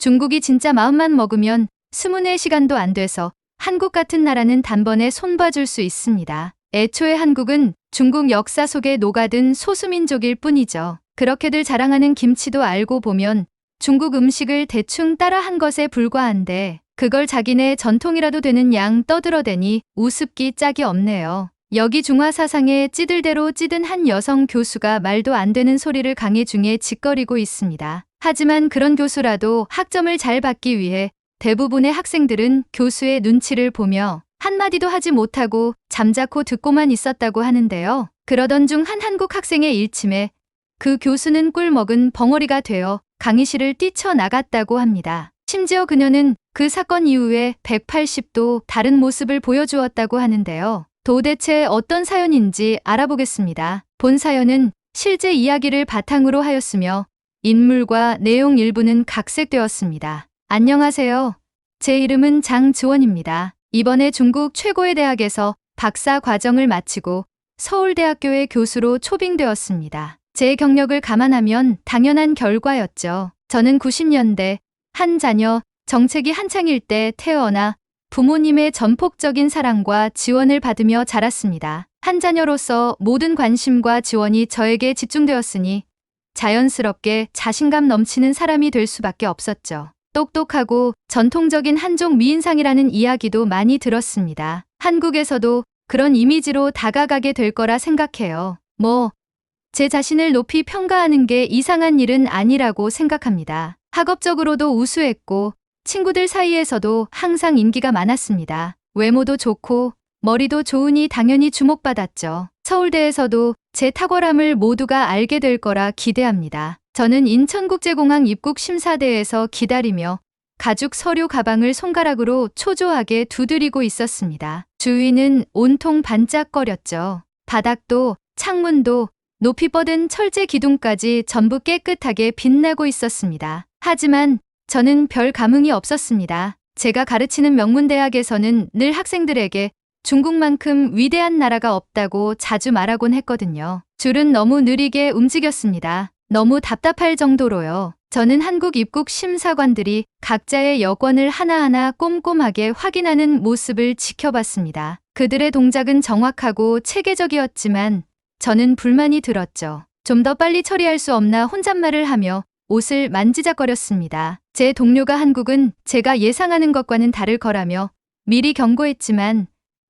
중국이 진짜 마음만 먹으면 24시간도 안 돼서 한국 같은 나라는 단번에 손봐줄 수 있습니다. 애초에 한국은 중국 역사 속에 녹아든 소수민족일 뿐이죠. 그렇게들 자랑하는 김치도 알고 보면 중국 음식을 대충 따라한 것에 불과한데 그걸 자기네 전통이라도 되는 양 떠들어대니 우습기 짝이 없네요. 여기 중화사상에 찌들대로 찌든 한 여성 교수가 말도 안 되는 소리를 강의 중에 짓거리고 있습니다. 하지만 그런 교수라도 학점을 잘 받기 위해 대부분의 학생들은 교수의 눈치를 보며 한마디도 하지 못하고 잠자코 듣고만 있었다고 하는데요. 그러던 중 한 한국 학생의 일침에 그 교수는 꿀먹은 벙어리가 되어 강의실을 뛰쳐나갔다고 합니다. 심지어 그녀는 그 사건 이후에 180도 다른 모습을 보여주었다고 하는데요. 도대체 어떤 사연인지 알아보겠습니다. 본 사연은 실제 이야기를 바탕으로 하였으며 인물과 내용 일부는 각색되었습니다. 안녕하세요. 제 이름은 장지원입니다. 이번에 중국 최고의 대학에서 박사 과정을 마치고 서울대학교의 교수로 초빙되었습니다. 제 경력을 감안하면 당연한 결과였죠. 저는 90년대 한 자녀 정책이 한창일 때 태어나 부모님의 전폭적인 사랑과 지원을 받으며 자랐습니다. 한 자녀로서 모든 관심과 지원이 저에게 집중되었으니 자연스럽게 자신감 넘치는 사람이 될 수밖에 없었죠. 똑똑하고 전통적인 한족 미인상이라는 이야기도 많이 들었습니다. 한국에서도 그런 이미지로 다가가게 될 거라 생각해요. 제 자신을 높이 평가하는 게 이상한 일은 아니라고 생각합니다. 학업적으로도 우수했고 친구들 사이에서도 항상 인기가 많았습니다. 외모도 좋고 머리도 좋으니 당연히 주목받았죠. 서울대에서도 제 탁월함을 모두가 알게 될 거라 기대합니다. 저는 인천국제공항 입국 심사대에서 기다리며 가죽 서류 가방을 손가락으로 초조하게 두드리고 있었습니다. 주위는 온통 반짝거렸죠. 바닥도 창문도 높이 뻗은 철제 기둥까지 전부 깨끗하게 빛나고 있었습니다. 하지만 저는 별 감흥이 없었습니다. 제가 가르치는 명문대학에서는 늘 학생들에게 중국만큼 위대한 나라가 없다고 자주 말하곤 했거든요. 줄은 너무 느리게 움직였습니다. 너무 답답할 정도로요. 저는 한국 입국 심사관들이 각자의 여권을 하나하나 꼼꼼하게 확인하는 모습을 지켜봤습니다. 그들의 동작은 정확하고 체계적이었지만 저는 불만이 들었죠. 좀 더 빨리 처리할 수 없나 혼잣말을 하며 옷을 만지작거렸습니다. 제 동료가 한국은 제가 예상하는 것과는 다를 거라며 미리 경고했지만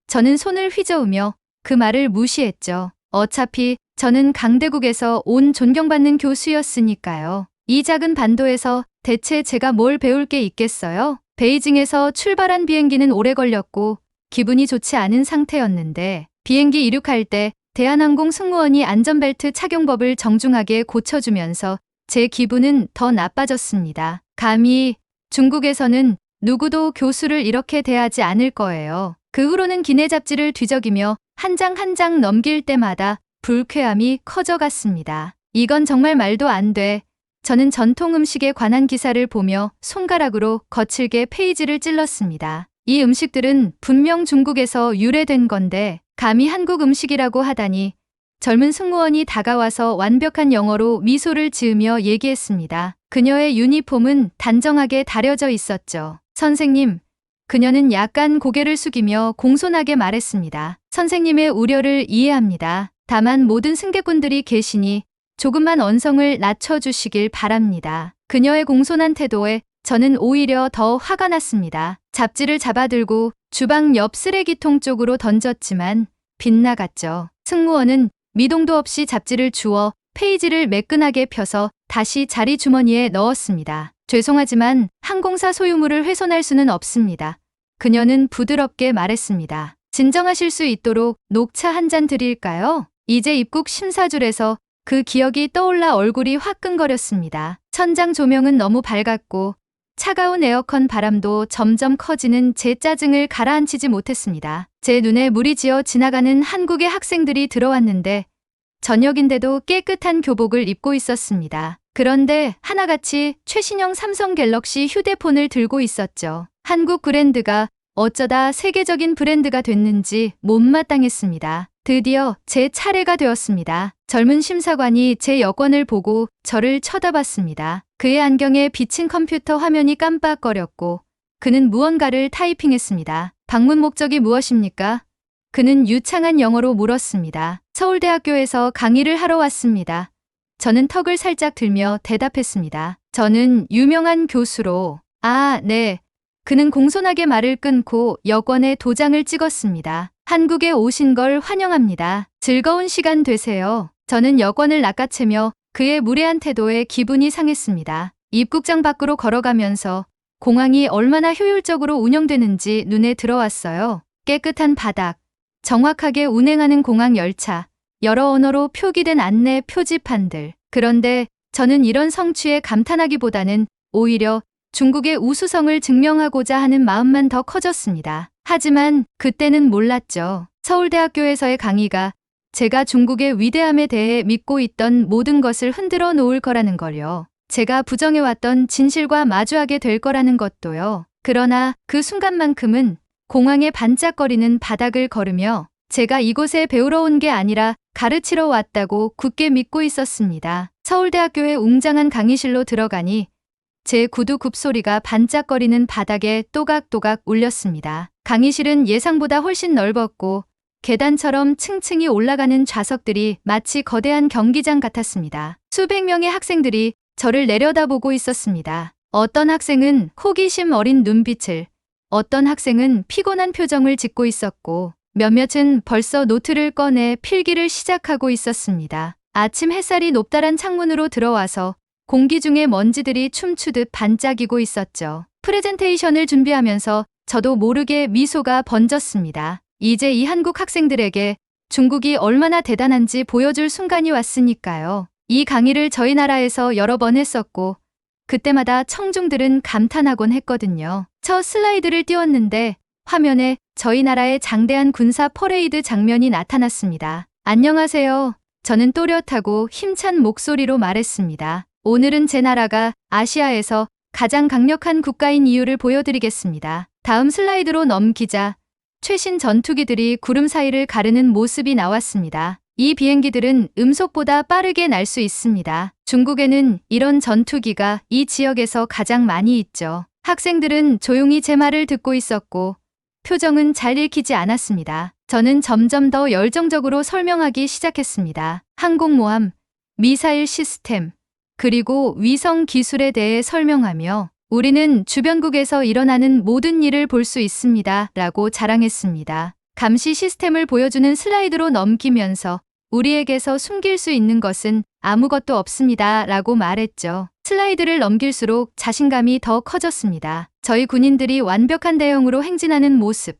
저는 손을 휘저으며 그 말을 무시했죠. 어차피 저는 강대국에서 온 존경받는 교수였으니까요. 이 작은 반도에서 대체 제가 뭘 배울 게 있겠어요? 베이징에서 출발한 비행기는 오래 걸렸고 기분이 좋지 않은 상태였는데 비행기 이륙할 때 대한항공 승무원이 안전벨트 착용법을 정중하게 고쳐주면서 제 기분은 더 나빠졌습니다. 감히 중국에서는 누구도 교수를 이렇게 대하지 않을 거예요. 그 후로는 기내 잡지를 뒤적이며 한 장 한 장 넘길 때마다 불쾌함이 커져갔습니다. 이건 정말 말도 안 돼. 저는 전통 음식에 관한 기사를 보며 손가락으로 거칠게 페이지를 찔렀습니다. 이 음식들은 분명 중국에서 유래된 건데 감히 한국 음식이라고 하다니. 젊은 승무원이 다가와서 완벽한 영어로 미소를 지으며 얘기했습니다. 그녀의 유니폼은 단정하게 다려져 있었죠. 선생님, 그녀는 약간 고개를 숙이며 공손하게 말했습니다. 선생님의 우려를 이해합니다. 다만 모든 승객분들이 계시니 조금만 언성을 낮춰주시길 바랍니다. 그녀의 공손한 태도에 저는 오히려 더 화가 났습니다. 잡지를 잡아들고 주방 옆 쓰레기통 쪽으로 던졌지만 빗나갔죠. 승무원은 미동도 없이 잡지를 주워 페이지를 매끈하게 펴서 다시 자리 주머니에 넣었습니다. 죄송하지만 항공사 소유물을 훼손할 수는 없습니다. 그녀는 부드럽게 말했습니다. 진정하실 수 있도록 녹차 한 잔 드릴까요? 이제 입국 심사줄에서 그 기억이 떠올라 얼굴이 화끈거렸습니다. 천장 조명은 너무 밝았고 차가운 에어컨 바람도 점점 커지는 제 짜증을 가라앉히지 못했습니다. 제 눈에 물이 지어 지나가는 한국의 학생들이 들어왔는데 저녁인데도 깨끗한 교복을 입고 있었습니다. 그런데 하나같이 최신형 삼성 갤럭시 휴대폰을 들고 있었죠. 한국 브랜드가 어쩌다 세계적인 브랜드가 됐는지 못마땅했습니다. 드디어 제 차례가 되었습니다. 젊은 심사관이 제 여권을 보고 저를 쳐다봤습니다. 그의 안경에 비친 컴퓨터 화면이 깜빡거렸고 그는 무언가를 타이핑했습니다. 방문 목적이 무엇입니까? 그는 유창한 영어로 물었습니다. 서울대학교에서 강의를 하러 왔습니다. 저는 턱을 살짝 들며 대답했습니다. 저는 유명한 교수로. 아, 네. 그는 공손하게 말을 끊고 여권에 도장을 찍었습니다. 한국에 오신 걸 환영합니다. 즐거운 시간 되세요. 저는 여권을 낚아채며 그의 무례한 태도에 기분이 상했습니다. 입국장 밖으로 걸어가면서 공항이 얼마나 효율적으로 운영되는지 눈에 들어왔어요. 깨끗한 바닥, 정확하게 운행하는 공항 열차, 여러 언어로 표기된 안내 표지판들. 그런데 저는 이런 성취에 감탄하기보다는 오히려 중국의 우수성을 증명하고자 하는 마음만 더 커졌습니다. 하지만 그때는 몰랐죠. 서울대학교에서의 강의가 제가 중국의 위대함에 대해 믿고 있던 모든 것을 흔들어 놓을 거라는 걸요. 제가 부정해왔던 진실과 마주하게 될 거라는 것도요. 그러나 그 순간만큼은 공항의 반짝거리는 바닥을 걸으며 제가 이곳에 배우러 온 게 아니라 가르치러 왔다고 굳게 믿고 있었습니다. 서울대학교의 웅장한 강의실로 들어가니 제 구두 굽소리가 반짝거리는 바닥에 또각또각 울렸습니다. 강의실은 예상보다 훨씬 넓었고 계단처럼 층층이 올라가는 좌석들이 마치 거대한 경기장 같았습니다. 수백 명의 학생들이 저를 내려다보고 있었습니다. 어떤 학생은 호기심 어린 눈빛을, 어떤 학생은 피곤한 표정을 짓고 있었고 몇몇은 벌써 노트를 꺼내 필기를 시작하고 있었습니다. 아침 햇살이 높다란 창문으로 들어와서 공기 중에 먼지들이 춤추듯 반짝이고 있었죠. 프레젠테이션을 준비하면서 저도 모르게 미소가 번졌습니다. 이제 이 한국 학생들에게 중국이 얼마나 대단한지 보여줄 순간이 왔으니까요. 이 강의를 저희 나라에서 여러 번 했었고 그때마다 청중들은 감탄하곤 했거든요. 첫 슬라이드를 띄웠는데 화면에 저희 나라의 장대한 군사 퍼레이드 장면이 나타났습니다. 안녕하세요. 저는 또렷하고 힘찬 목소리로 말했습니다. 오늘은 제 나라가 아시아에서 가장 강력한 국가인 이유를 보여드리겠습니다. 다음 슬라이드로 넘기자 최신 전투기들이 구름 사이를 가르는 모습이 나왔습니다. 이 비행기들은 음속보다 빠르게 날 수 있습니다. 중국에는 이런 전투기가 이 지역에서 가장 많이 있죠. 학생들은 조용히 제 말을 듣고 있었고 표정은 잘 읽히지 않았습니다. 저는 점점 더 열정적으로 설명하기 시작했습니다. 항공모함, 미사일 시스템, 그리고 위성 기술에 대해 설명하며 우리는 주변국에서 일어나는 모든 일을 볼 수 있습니다. 라고 자랑했습니다. 감시 시스템을 보여주는 슬라이드로 넘기면서 우리에게서 숨길 수 있는 것은 아무것도 없습니다. 라고 말했죠. 슬라이드를 넘길수록 자신감이 더 커졌습니다. 저희 군인들이 완벽한 대형으로 행진하는 모습,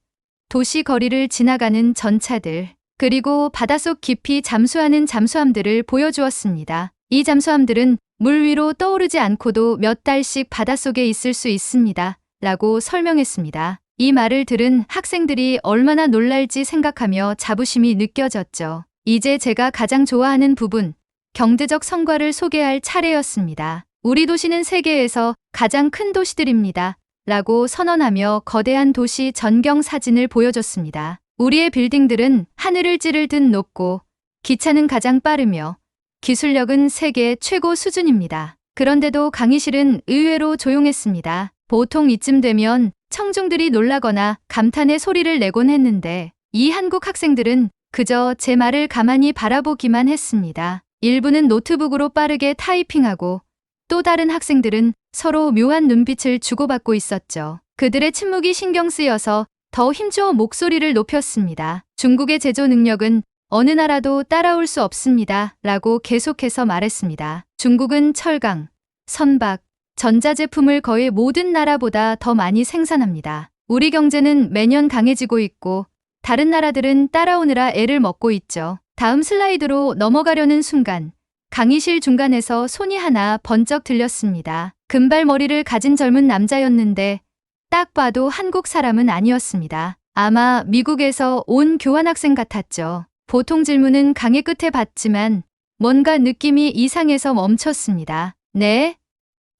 도시 거리를 지나가는 전차들, 그리고 바닷속 깊이 잠수하는 잠수함들을 보여주었습니다. 이 잠수함들은 물 위로 떠오르지 않고도 몇 달씩 바닷속에 있을 수 있습니다. 라고 설명했습니다. 이 말을 들은 학생들이 얼마나 놀랄지 생각하며 자부심이 느껴졌죠. 이제 제가 가장 좋아하는 부분, 경제적 성과를 소개할 차례였습니다. 우리 도시는 세계에서 가장 큰 도시들입니다. 라고 선언하며 거대한 도시 전경 사진을 보여줬습니다. 우리의 빌딩들은 하늘을 찌를 듯 높고 기차는 가장 빠르며 기술력은 세계 최고 수준입니다. 그런데도 강의실은 의외로 조용했습니다. 보통 이쯤 되면 청중들이 놀라거나 감탄의 소리를 내곤 했는데 이 한국 학생들은 그저 제 말을 가만히 바라보기만 했습니다. 일부는 노트북으로 빠르게 타이핑하고 또 다른 학생들은 서로 묘한 눈빛을 주고받고 있었죠. 그들의 침묵이 신경 쓰여서 더 힘주어 목소리를 높였습니다. 중국의 제조 능력은 어느 나라도 따라올 수 없습니다. 라고 계속해서 말했습니다. 중국은 철강, 선박, 전자제품을 거의 모든 나라보다 더 많이 생산합니다. 우리 경제는 매년 강해지고 있고 다른 나라들은 따라오느라 애를 먹고 있죠. 다음 슬라이드로 넘어가려는 순간 강의실 중간에서 손이 하나 번쩍 들렸습니다. 금발머리를 가진 젊은 남자였는데 딱 봐도 한국 사람은 아니었습니다. 아마 미국에서 온 교환학생 같았죠. 보통 질문은 강의 끝에 받지만 뭔가 느낌이 이상해서 멈췄습니다. 네?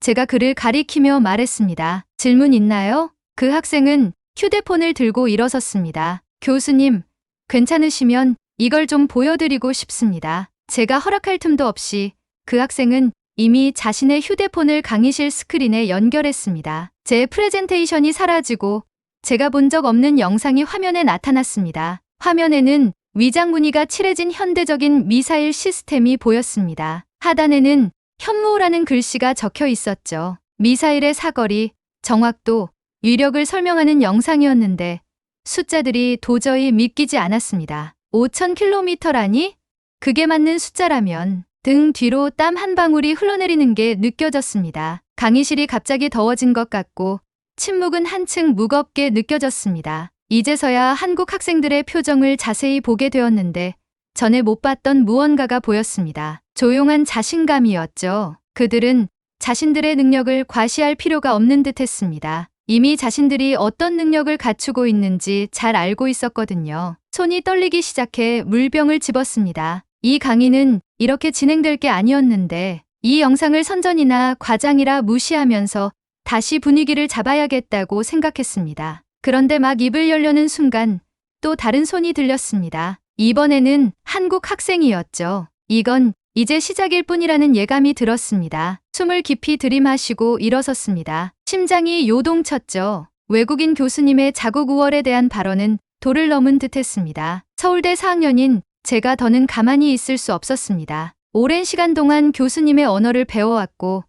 제가 그를 가리키며 말했습니다. 질문 있나요? 그 학생은 휴대폰을 들고 일어섰습니다. 교수님, 괜찮으시면 이걸 좀 보여드리고 싶습니다. 제가 허락할 틈도 없이 그 학생은 이미 자신의 휴대폰을 강의실 스크린에 연결했습니다. 제 프레젠테이션이 사라지고 제가 본 적 없는 영상이 화면에 나타났습니다. 화면에는 위장 무늬가 칠해진 현대적인 미사일 시스템이 보였습니다. 하단에는 현무호라는 글씨가 적혀 있었죠. 미사일의 사거리, 정확도, 위력을 설명하는 영상이었는데 숫자들이 도저히 믿기지 않았습니다. 5,000km라니? 그게 맞는 숫자라면 등 뒤로 땀 한 방울이 흘러내리는 게 느껴졌습니다. 강의실이 갑자기 더워진 것 같고 침묵은 한층 무겁게 느껴졌습니다. 이제서야 한국 학생들의 표정을 자세히 보게 되었는데 전에 못 봤던 무언가가 보였습니다. 조용한 자신감이었죠. 그들은 자신들의 능력을 과시할 필요가 없는 듯 했습니다. 이미 자신들이 어떤 능력을 갖추고 있는지 잘 알고 있었거든요. 손이 떨리기 시작해 물병을 집었습니다. 이 강의는 이렇게 진행될 게 아니었는데 이 영상을 선전이나 과장이라 무시하면서 다시 분위기를 잡아야겠다고 생각했습니다. 그런데 막 입을 열려는 순간 또 다른 손이 들렸습니다. 이번에는 한국 학생이었죠. 이건 이제 시작일 뿐이라는 예감이 들었습니다. 숨을 깊이 들이마시고 일어섰습니다. 심장이 요동쳤죠. 외국인 교수님의 자국 우월에 대한 발언은 도를 넘은 듯했습니다. 서울대 4학년인 제가 더는 가만히 있을 수 없었습니다. 오랜 시간 동안 교수님의 언어를 배워왔고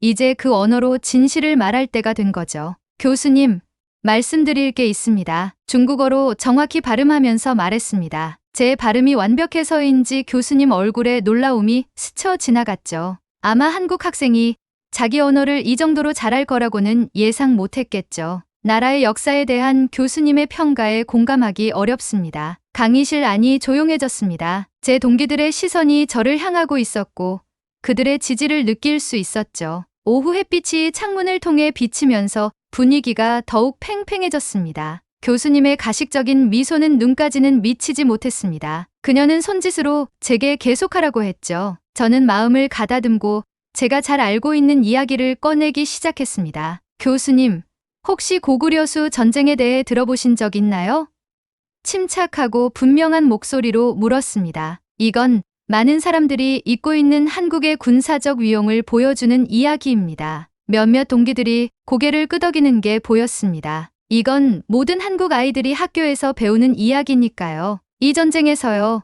이제 그 언어로 진실을 말할 때가 된 거죠. 교수님, 말씀드릴 게 있습니다. 중국어로 정확히 발음하면서 말했습니다. 제 발음이 완벽해서인지 교수님 얼굴에 놀라움이 스쳐 지나갔죠. 아마 한국 학생이 자기 언어를 이 정도로 잘할 거라고는 예상 못했겠죠. 나라의 역사에 대한 교수님의 평가에 공감하기 어렵습니다. 강의실 안이 조용해졌습니다. 제 동기들의 시선이 저를 향하고 있었고 그들의 지지를 느낄 수 있었죠. 오후 햇빛이 창문을 통해 비치면서 분위기가 더욱 팽팽해졌습니다. 교수님의 가식적인 미소는 눈까지는 미치지 못했습니다. 그녀는 손짓으로 제게 계속하라고 했죠. 저는 마음을 가다듬고 제가 잘 알고 있는 이야기를 꺼내기 시작했습니다. 교수님, 혹시 고구려수 전쟁에 대해 들어보신 적 있나요? 침착하고 분명한 목소리로 물었습니다. 이건 많은 사람들이 잊고 있는 한국의 군사적 위용을 보여주는 이야기입니다. 몇몇 동기들이 고개를 끄덕이는 게 보였습니다. 이건 모든 한국 아이들이 학교에서 배우는 이야기니까요. 이 전쟁에서요.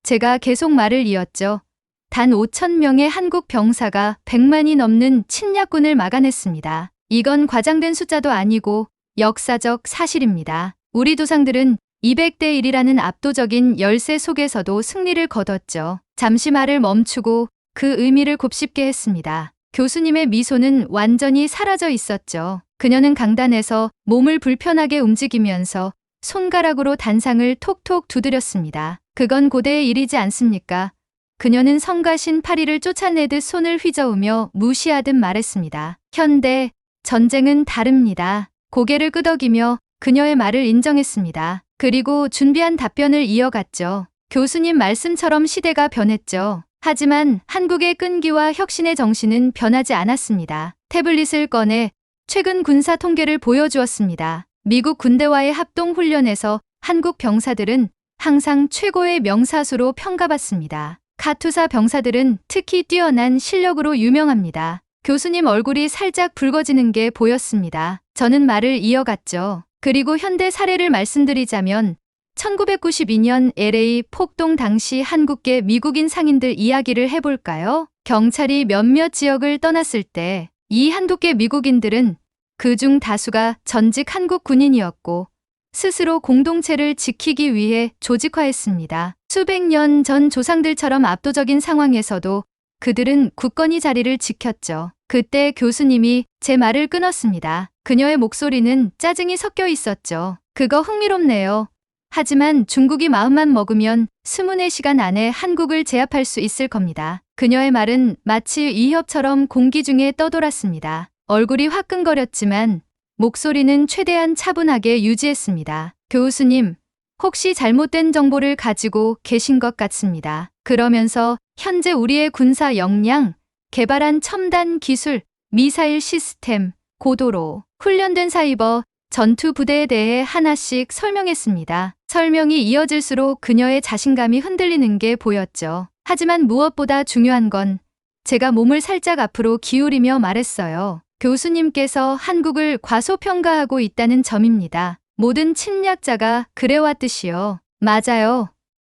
제가 계속 말을 이었죠. 단 5,000명의 한국 병사가 100만이 넘는 침략군을 막아냈습니다. 이건 과장된 숫자도 아니고 역사적 사실입니다. 우리 조상들은 200대 1이라는 압도적인 열세 속에서도 승리를 거뒀죠. 잠시 말을 멈추고 그 의미를 곱씹게 했습니다. 교수님의 미소는 완전히 사라져 있었죠. 그녀는 강단에서 몸을 불편하게 움직이면서 손가락으로 단상을 톡톡 두드렸습니다. 그건 고대의 일이지 않습니까? 그녀는 성가신 파리를 쫓아내듯 손을 휘저으며 무시하듯 말했습니다. 현대, 전쟁은 다릅니다. 고개를 끄덕이며 그녀의 말을 인정했습니다. 그리고 준비한 답변을 이어갔죠. 교수님 말씀처럼 시대가 변했죠. 하지만 한국의 끈기와 혁신의 정신은 변하지 않았습니다. 태블릿을 꺼내 최근 군사 통계를 보여주었습니다. 미국 군대와의 합동 훈련에서 한국 병사들은 항상 최고의 명사수로 평가받습니다. 카투사 병사들은 특히 뛰어난 실력으로 유명합니다. 교수님 얼굴이 살짝 붉어지는 게 보였습니다. 저는 말을 이어갔죠. 그리고 현대 사례를 말씀드리자면 1992년 LA 폭동 당시 한국계 미국인 상인들 이야기를 해볼까요? 경찰이 몇몇 지역을 떠났을 때 이 한국계 미국인들은 그중 다수가 전직 한국 군인이었고 스스로 공동체를 지키기 위해 조직화했습니다. 수백 년 전 조상들처럼 압도적인 상황에서도 그들은 굳건히 자리를 지켰죠. 그때 교수님이 제 말을 끊었습니다. 그녀의 목소리는 짜증이 섞여 있었죠. 그거 흥미롭네요. 하지만 중국이 마음만 먹으면 24시간 안에 한국을 제압할 수 있을 겁니다. 그녀의 말은 마치 위협처럼 공기 중에 떠돌았습니다. 얼굴이 화끈거렸지만 목소리는 최대한 차분하게 유지했습니다. 교수님, 혹시 잘못된 정보를 가지고 계신 것 같습니다. 그러면서 현재 우리의 군사 역량, 개발한 첨단 기술, 미사일 시스템, 고도로 훈련된 사이버, 전투 부대에 대해 하나씩 설명했습니다. 설명이 이어질수록 그녀의 자신감이 흔들리는 게 보였죠. 하지만 무엇보다 중요한 건 제가 몸을 살짝 앞으로 기울이며 말했어요. 교수님께서 한국을 과소평가하고 있다는 점입니다. 모든 침략자가 그래왔듯이요. 맞아요.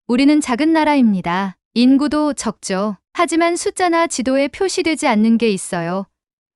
우리는 작은 나라입니다. 인구도 적죠. 하지만 숫자나 지도에 표시되지 않는 게 있어요.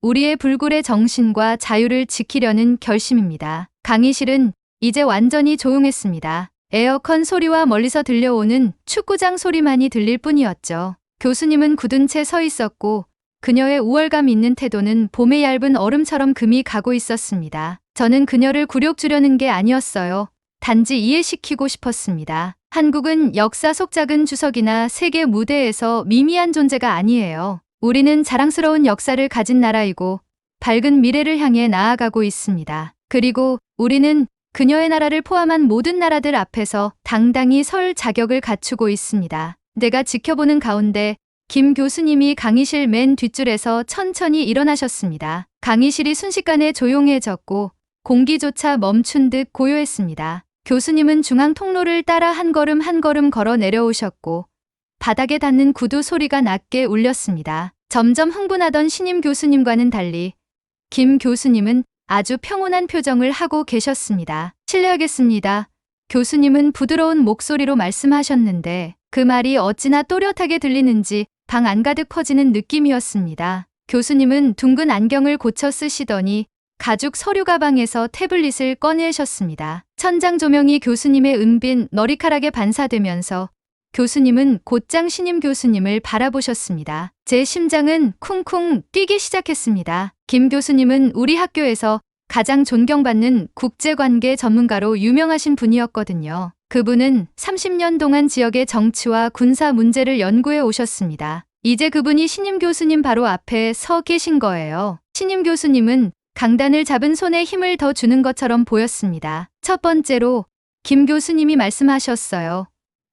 우리의 불굴의 정신과 자유를 지키려는 결심입니다. 강의실은 이제 완전히 조용했습니다. 에어컨 소리와 멀리서 들려오는 축구장 소리만이 들릴 뿐이었죠. 교수님은 굳은 채 서 있었고 그녀의 우월감 있는 태도는 봄의 얇은 얼음처럼 금이 가고 있었습니다. 저는 그녀를 굴욕 주려는 게 아니었어요. 단지 이해시키고 싶었습니다. 한국은 역사 속 작은 주석이나 세계 무대에서 미미한 존재가 아니에요. 우리는 자랑스러운 역사를 가진 나라이고 밝은 미래를 향해 나아가고 있습니다. 그리고 우리는 그녀의 나라를 포함한 모든 나라들 앞에서 당당히 설 자격을 갖추고 있습니다. 내가 지켜보는 가운데 김 교수님이 강의실 맨 뒷줄에서 천천히 일어나셨습니다. 강의실이 순식간에 조용해졌고 공기조차 멈춘 듯 고요했습니다. 교수님은 중앙 통로를 따라 한 걸음 걸어 내려오셨고 바닥에 닿는 구두 소리가 낮게 울렸습니다. 점점 흥분하던 신임 교수님과는 달리 김 교수님은 아주 평온한 표정을 하고 계셨습니다. 실례하겠습니다. 교수님은 부드러운 목소리로 말씀하셨는데 그 말이 어찌나 또렷하게 들리는지 방 안가득 퍼지는 느낌이었습니다. 교수님은 둥근 안경을 고쳐 쓰시더니 가죽 서류 가방에서 태블릿을 꺼내셨습니다. 천장 조명이 교수님의 은빈 머리카락에 반사되면서 교수님은 곧장 신임 교수님을 바라보셨습니다. 제 심장은 쿵쿵 뛰기 시작했습니다. 김 교수님은 우리 학교에서 가장 존경받는 국제관계 전문가로 유명하신 분이었거든요. 그분은 30년 동안 지역의 정치와 군사 문제를 연구해 오셨습니다. 이제 그분이 신임 교수님 바로 앞에 서 계신 거예요. 신임 교수님은 강단을 잡은 손에 힘을 더 주는 것처럼 보였습니다. 첫 번째로 김 교수님이 말씀하셨어요.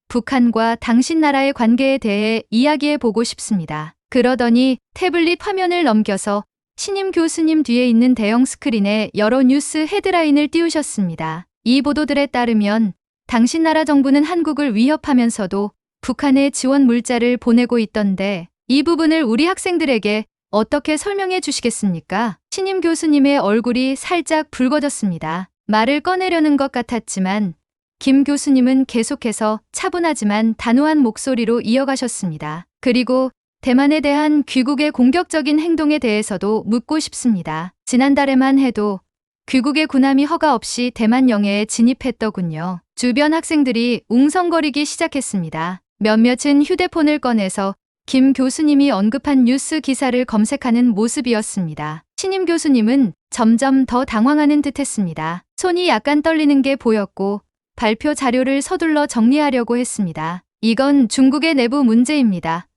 북한과 당신 나라의 관계에 대해 이야기해 보고 싶습니다. 그러더니 태블릿 화면을 넘겨서 신임 교수님 뒤에 있는 대형 스크린에 여러 뉴스 헤드라인을 띄우셨습니다. 이 보도들에 따르면 당신 나라 정부는 한국을 위협하면서도 북한에 지원 물자를 보내고 있던데 이 부분을 우리 학생들에게 어떻게 설명해 주시겠습니까? 신임 교수님의 얼굴이 살짝 붉어졌습니다. 말을 꺼내려는 것 같았지만 김 교수님은 계속해서 차분하지만 단호한 목소리로 이어가셨습니다. 그리고 대만에 대한 귀국의 공격적인 행동에 대해서도 묻고 싶습니다. 지난달에만 해도 귀국의 군함이 허가 없이 대만 영해에 진입했더군요. 주변 학생들이 웅성거리기 시작했습니다. 몇몇은 휴대폰을 꺼내서 김 교수님이 언급한 뉴스 기사를 검색하는 모습이었습니다. 신임 교수님은 점점 더 당황하는 듯했습니다. 손이 약간 떨리는 게 보였고 발표 자료를 서둘러 정리하려고 했습니다. 이건 중국의 내부 문제입니다.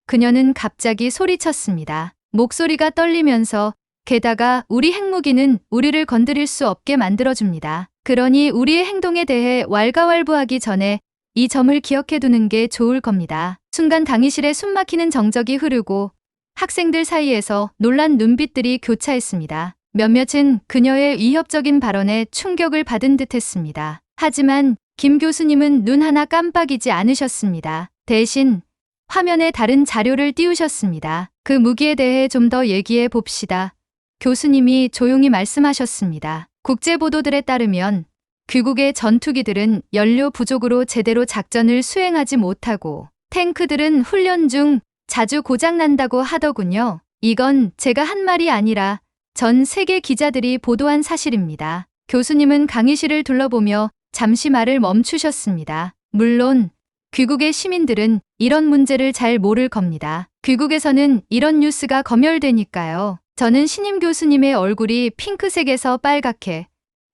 그녀는 갑자기 소리쳤습니다. 목소리가 떨리면서 게다가 우리 핵무기는 우리를 건드릴 수 없게 만들어줍니다. 그러니 우리의 행동에 대해 왈가왈부하기 전에 이 점을 기억해 두는 게 좋을 겁니다. 순간 강의실에 숨막히는 정적이 흐르고 학생들 사이에서 놀란 눈빛들이 교차했습니다. 몇몇은 그녀의 위협적인 발언에 충격을 받은 듯했습니다. 하지만 김 교수님은 눈 하나 깜빡이지 않으셨습니다. 대신 화면에 다른 자료를 띄우셨습니다. 그 무기에 대해 좀 더 얘기해 봅시다. 교수님이 조용히 말씀하셨습니다. 국제 보도들에 따르면 귀국의 전투기들은 연료 부족으로 제대로 작전을 수행하지 못하고 탱크들은 훈련 중 자주 고장난다고 하더군요. 이건 제가 한 말이 아니라 전 세계 기자들이 보도한 사실입니다. 교수님은 강의실을 둘러보며 잠시 말을 멈추셨습니다. 물론 귀국의 시민들은 이런 문제를 잘 모를 겁니다. 귀국에서는 이런 뉴스가 검열되니까요. 저는 신임 교수님의 얼굴이 핑크색에서 빨갛게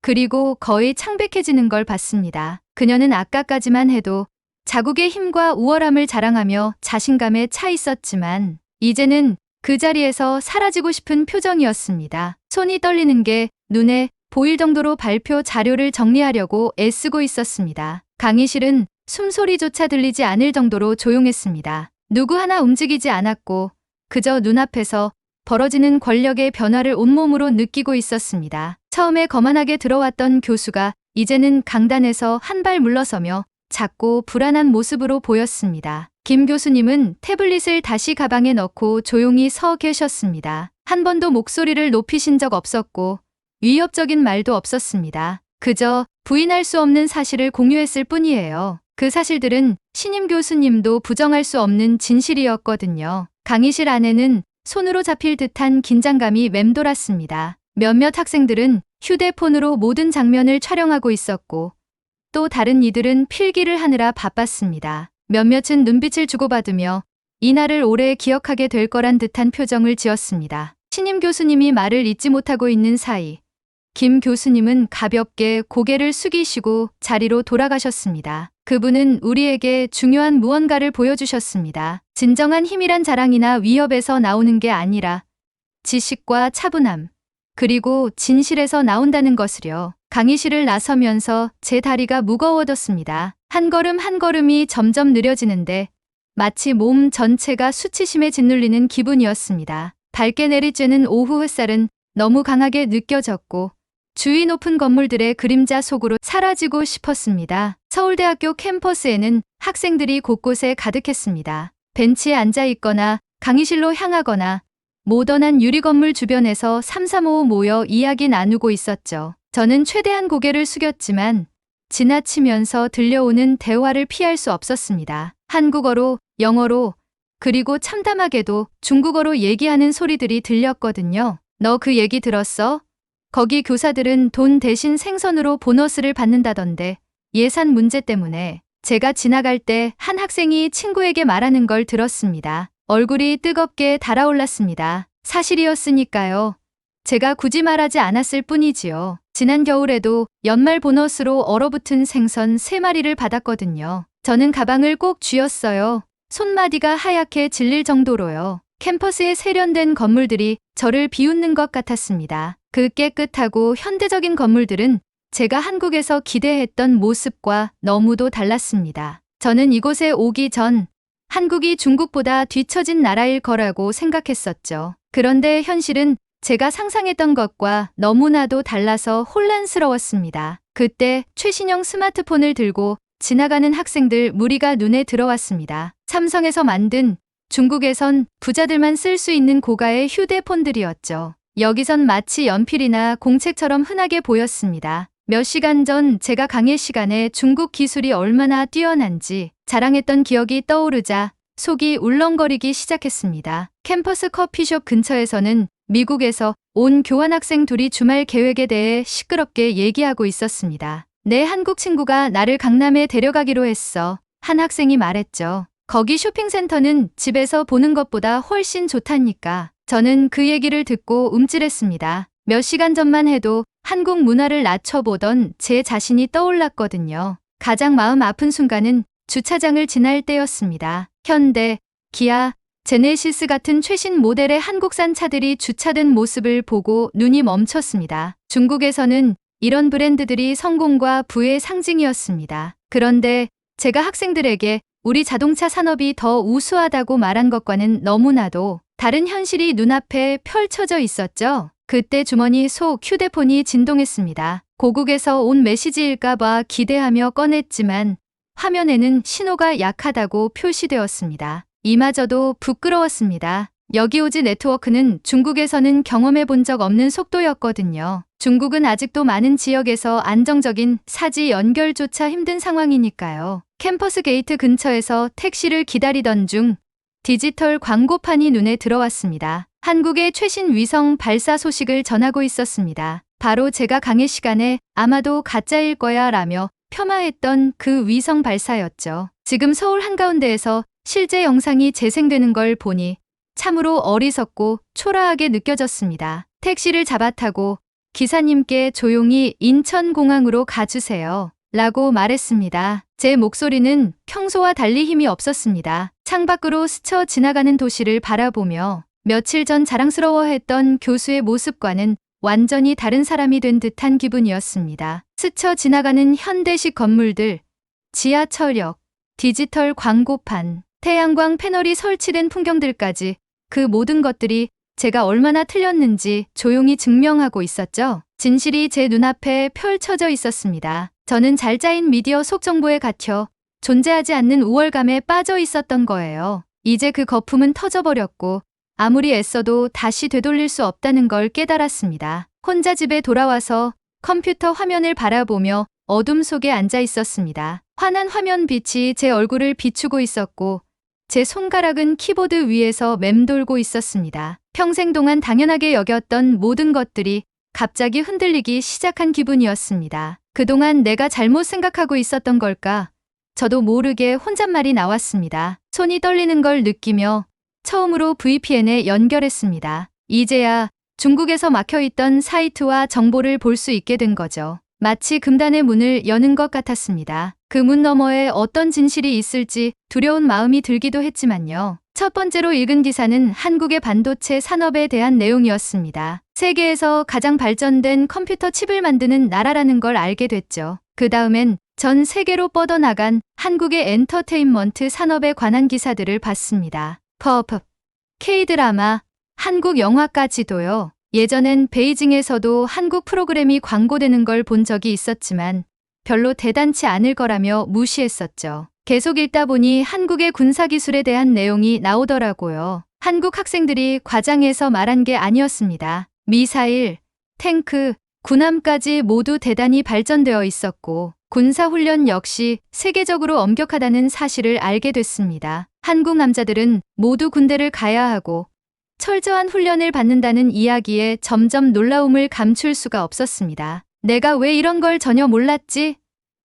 그리고 거의 창백해지는 걸 봤습니다. 그녀는 아까까지만 해도 자국의 힘과 우월함을 자랑하며 자신감에 차 있었지만 이제는 그 자리에서 사라지고 싶은 표정이었습니다. 손이 떨리는 게 눈에 보일 정도로 발표 자료를 정리하려고 애쓰고 있었습니다. 강의실은 숨소리조차 들리지 않을 정도로 조용했습니다. 누구 하나 움직이지 않았고 그저 눈앞에서 벌어지는 권력의 변화를 온몸으로 느끼고 있었습니다. 처음에 거만하게 들어왔던 교수가 이제는 강단에서 한 발 물러서며 작고 불안한 모습으로 보였습니다. 김 교수님은 태블릿을 다시 가방에 넣고 조용히 서 계셨습니다. 한 번도 목소리를 높이신 적 없었고 위협적인 말도 없었습니다. 그저 부인할 수 없는 사실을 공유했을 뿐이에요. 그 사실들은 신임 교수님도 부정할 수 없는 진실이었거든요. 강의실 안에는 손으로 잡힐 듯한 긴장감이 맴돌았습니다. 몇몇 학생들은 휴대폰으로 모든 장면을 촬영하고 있었고 또 다른 이들은 필기를 하느라 바빴습니다. 몇몇은 눈빛을 주고받으며 이날을 오래 기억하게 될 거란 듯한 표정을 지었습니다. 신임 교수님이 말을 잇지 못하고 있는 사이 김 교수님은 가볍게 고개를 숙이시고 자리로 돌아가셨습니다. 그분은 우리에게 중요한 무언가를 보여주셨습니다. 진정한 힘이란 자랑이나 위협에서 나오는 게 아니라 지식과 차분함, 그리고 진실에서 나온다는 것을요. 강의실을 나서면서 제 다리가 무거워졌습니다. 한 걸음 한 걸음이 점점 느려지는데 마치 몸 전체가 수치심에 짓눌리는 기분이었습니다. 밝게 내리쬐는 오후 햇살은 너무 강하게 느껴졌고 주위 높은 건물들의 그림자 속으로 사라지고 싶었습니다. 서울대학교 캠퍼스에는 학생들이 곳곳에 가득했습니다. 벤치에 앉아 있거나 강의실로 향하거나 모던한 유리 건물 주변에서 삼삼오오 모여 이야기 나누고 있었죠. 저는 최대한 고개를 숙였지만 지나치면서 들려오는 대화를 피할 수 없었습니다. 한국어로, 영어로, 그리고 참담하게도 중국어로 얘기하는 소리들이 들렸거든요. 너 그 얘기 들었어? 거기 교사들은 돈 대신 생선으로 보너스를 받는다던데 예산 문제 때문에 제가 지나갈 때 한 학생이 친구에게 말하는 걸 들었습니다. 얼굴이 뜨겁게 달아올랐습니다. 사실이었으니까요. 제가 굳이 말하지 않았을 뿐이지요. 지난 겨울에도 연말 보너스로 얼어붙은 생선 3마리를 받았거든요. 저는 가방을 꼭 쥐었어요. 손마디가 하얗게 질릴 정도로요. 캠퍼스의 세련된 건물들이 저를 비웃는 것 같았습니다. 그 깨끗하고 현대적인 건물들은 제가 한국에서 기대했던 모습과 너무도 달랐습니다. 저는 이곳에 오기 전 한국이 중국보다 뒤처진 나라일 거라고 생각했었죠. 그런데 현실은 제가 상상했던 것과 너무나도 달라서 혼란스러웠습니다. 그때 최신형 스마트폰을 들고 지나가는 학생들 무리가 눈에 들어왔습니다. 삼성에서 만든, 중국에선 부자들만 쓸 수 있는 고가의 휴대폰들이었죠. 여기선 마치 연필이나 공책처럼 흔하게 보였습니다. 몇 시간 전 제가 강의 시간에 중국 기술이 얼마나 뛰어난지 자랑했던 기억이 떠오르자 속이 울렁거리기 시작했습니다. 캠퍼스 커피숍 근처에서는 미국에서 온 교환학생 둘이 주말 계획에 대해 시끄럽게 얘기하고 있었습니다. 내 한국 친구가 나를 강남에 데려가기로 했어. 한 학생이 말했죠. 거기 쇼핑센터는 집에서 보는 것보다 훨씬 좋다니까. 저는 그 얘기를 듣고 움찔했습니다. 몇 시간 전만 해도 한국 문화를 낮춰보던 제 자신이 떠올랐거든요. 가장 마음 아픈 순간은 주차장을 지날 때였습니다. 현대, 기아, 제네시스 같은 최신 모델의 한국산 차들이 주차된 모습을 보고 눈이 멈췄습니다. 중국에서는 이런 브랜드들이 성공과 부의 상징이었습니다. 그런데 제가 학생들에게 우리 자동차 산업이 더 우수하다고 말한 것과는 너무나도 다른 현실이 눈앞에 펼쳐져 있었죠. 그때 주머니 속 휴대폰이 진동했습니다. 고국에서 온 메시지일까봐 기대하며 꺼냈지만 화면에는 신호가 약하다고 표시되었습니다. 이마저도 부끄러웠습니다. 여기오지 네트워크는 중국에서는 경험해 본 적 없는 속도였거든요. 중국은 아직도 많은 지역에서 안정적인 사지 연결조차 힘든 상황이니까요. 캠퍼스 게이트 근처에서 택시를 기다리던 중 디지털 광고판이 눈에 들어왔습니다. 한국의 최신 위성 발사 소식을 전하고 있었습니다. 바로 제가 강의 시간에 아마도 가짜일 거야 라며 폄하했던 그 위성 발사였죠. 지금 서울 한가운데에서 실제 영상이 재생되는 걸 보니 참으로 어리석고 초라하게 느껴졌습니다. 택시를 잡아타고 기사님께 조용히 인천공항으로 가주세요. 라고 말했습니다. 제 목소리는 평소와 달리 힘이 없었습니다. 창밖으로 스쳐 지나가는 도시를 바라보며 며칠 전 자랑스러워했던 교수의 모습과는 완전히 다른 사람이 된 듯한 기분이었습니다. 스쳐 지나가는 현대식 건물들, 지하철역, 디지털 광고판, 태양광 패널이 설치된 풍경들까지 그 모든 것들이 제가 얼마나 틀렸는지 조용히 증명하고 있었죠. 진실이 제 눈앞에 펼쳐져 있었습니다. 저는 잘 짜인 미디어 속정보에 갇혀 존재하지 않는 우월감에 빠져 있었던 거예요. 이제 그 거품은 터져버렸고 아무리 애써도 다시 되돌릴 수 없다는 걸 깨달았습니다. 혼자 집에 돌아와서 컴퓨터 화면을 바라보며 어둠 속에 앉아 있었습니다. 환한 화면 빛이 제 얼굴을 비추고 있었고 제 손가락은 키보드 위에서 맴돌고 있었습니다. 평생 동안 당연하게 여겼던 모든 것들이 갑자기 흔들리기 시작한 기분이었습니다. 그동안 내가 잘못 생각하고 있었던 걸까? 저도 모르게 혼잣말이 나왔습니다. 손이 떨리는 걸 느끼며 처음으로 VPN에 연결했습니다. 이제야 중국에서 막혀있던 사이트와 정보를 볼 수 있게 된 거죠. 마치 금단의 문을 여는 것 같았습니다. 그 문 너머에 어떤 진실이 있을지 두려운 마음이 들기도 했지만요. 첫 번째로 읽은 기사는 한국의 반도체 산업에 대한 내용이었습니다. 세계에서 가장 발전된 컴퓨터 칩을 만드는 나라라는 걸 알게 됐죠. 그 다음엔 전 세계로 뻗어나간 한국의 엔터테인먼트 산업에 관한 기사들을 봤습니다. 팝업, K-드라마, 한국 영화까지도요. 예전엔 베이징에서도 한국 프로그램이 광고되는 걸 본 적이 있었지만 별로 대단치 않을 거라며 무시했었죠. 계속 읽다 보니 한국의 군사기술에 대한 내용이 나오더라고요. 한국 학생들이 과장해서 말한 게 아니었습니다. 미사일, 탱크, 군함까지 모두 대단히 발전되어 있었고 군사훈련 역시 세계적으로 엄격하다는 사실을 알게 됐습니다. 한국 남자들은 모두 군대를 가야 하고 철저한 훈련을 받는다는 이야기에 점점 놀라움을 감출 수가 없었습니다. 내가 왜 이런 걸 전혀 몰랐지?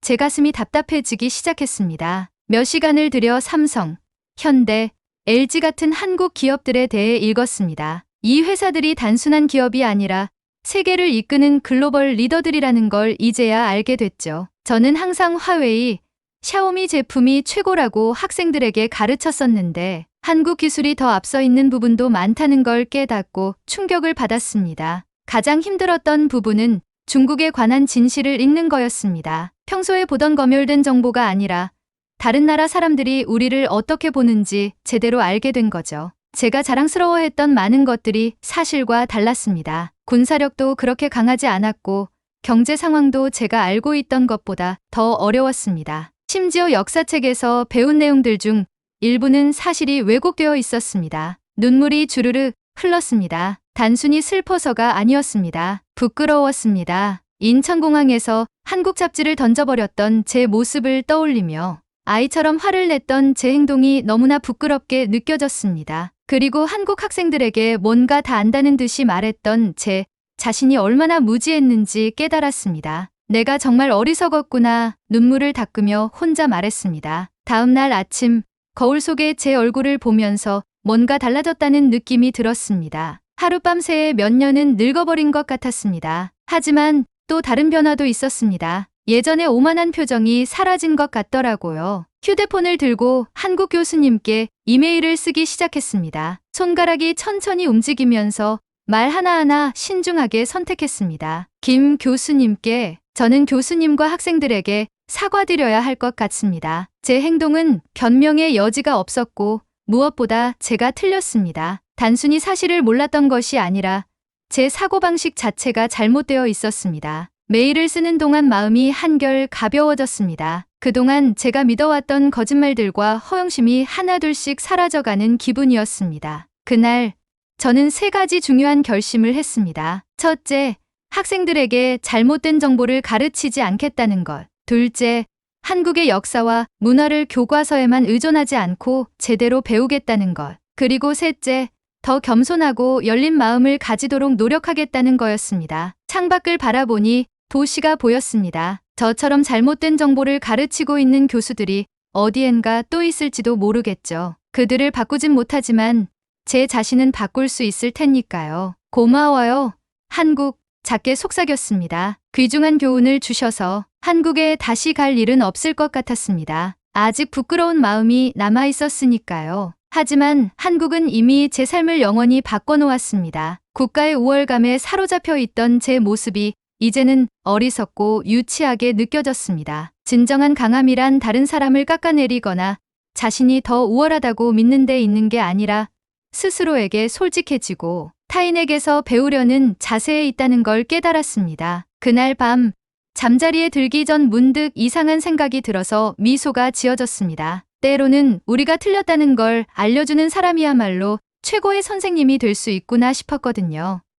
제 가슴이 답답해지기 시작했습니다. 몇 시간을 들여 삼성, 현대, LG 같은 한국 기업들에 대해 읽었습니다. 이 회사들이 단순한 기업이 아니라 세계를 이끄는 글로벌 리더들이라는 걸 이제야 알게 됐죠. 저는 항상 화웨이, 샤오미 제품이 최고라고 학생들에게 가르쳤었는데 한국 기술이 더 앞서 있는 부분도 많다는 걸 깨닫고 충격을 받았습니다. 가장 힘들었던 부분은 중국에 관한 진실을 읽는 거였습니다. 평소에 보던 검열된 정보가 아니라 다른 나라 사람들이 우리를 어떻게 보는지 제대로 알게 된 거죠. 제가 자랑스러워했던 많은 것들이 사실과 달랐습니다. 군사력도 그렇게 강하지 않았고 경제 상황도 제가 알고 있던 것보다 더 어려웠습니다. 심지어 역사책에서 배운 내용들 중 일부는 사실이 왜곡되어 있었습니다. 눈물이 주르르 흘렀습니다. 단순히 슬퍼서가 아니었습니다. 부끄러웠습니다. 인천공항에서 한국 잡지를 던져버렸던 제 모습을 떠올리며 아이처럼 화를 냈던 제 행동이 너무나 부끄럽게 느껴졌습니다. 그리고 한국 학생들에게 뭔가 다 안다는 듯이 말했던 제 자신이 얼마나 무지했는지 깨달았습니다. 내가 정말 어리석었구나. 눈물을 닦으며 혼자 말했습니다. 다음 날 아침 거울 속에 제 얼굴을 보면서 뭔가 달라졌다는 느낌이 들었습니다. 하룻밤 새에 몇 년은 늙어버린 것 같았습니다. 하지만 또 다른 변화도 있었습니다. 예전에 오만한 표정이 사라진 것 같더라고요. 휴대폰을 들고 한국 교수님께 이메일을 쓰기 시작했습니다. 손가락이 천천히 움직이면서 말 하나하나 신중하게 선택했습니다. 김 교수님께 저는 교수님과 학생들에게 사과드려야 할 것 같습니다. 제 행동은 변명의 여지가 없었고 무엇보다 제가 틀렸습니다. 단순히 사실을 몰랐던 것이 아니라 제 사고방식 자체가 잘못되어 있었습니다. 메일을 쓰는 동안 마음이 한결 가벼워졌습니다. 그동안 제가 믿어왔던 거짓말들과 허영심이 하나둘씩 사라져가는 기분이었습니다. 그날 저는 3가지 중요한 결심을 했습니다. 첫째, 학생들에게 잘못된 정보를 가르치지 않겠다는 것. 둘째, 한국의 역사와 문화를 교과서에만 의존하지 않고 제대로 배우겠다는 것. 그리고 셋째, 더 겸손하고 열린 마음을 가지도록 노력하겠다는 거였습니다. 창밖을 바라보니 도시가 보였습니다. 저처럼 잘못된 정보를 가르치고 있는 교수들이 어디엔가 또 있을지도 모르겠죠. 그들을 바꾸진 못하지만 제 자신은 바꿀 수 있을 테니까요. 고마워요. 한국. 작게 속삭였습니다. 귀중한 교훈을 주셔서 한국에 다시 갈 일은 없을 것 같았습니다. 아직 부끄러운 마음이 남아 있었으니까요. 하지만 한국은 이미 제 삶을 영원히 바꿔놓았습니다. 국가의 우월감에 사로잡혀 있던 제 모습이 이제는 어리석고 유치하게 느껴졌습니다. 진정한 강함이란 다른 사람을 깎아내리거나 자신이 더 우월하다고 믿는 데 있는 게 아니라 스스로에게 솔직해지고 타인에게서 배우려는 자세에 있다는 걸 깨달았습니다. 그날 밤 잠자리에 들기 전 문득 이상한 생각이 들어서 미소가 지어졌습니다. 때로는 우리가 틀렸다는 걸 알려주는 사람이야말로 최고의 선생님이 될 수 있구나 싶었거든요.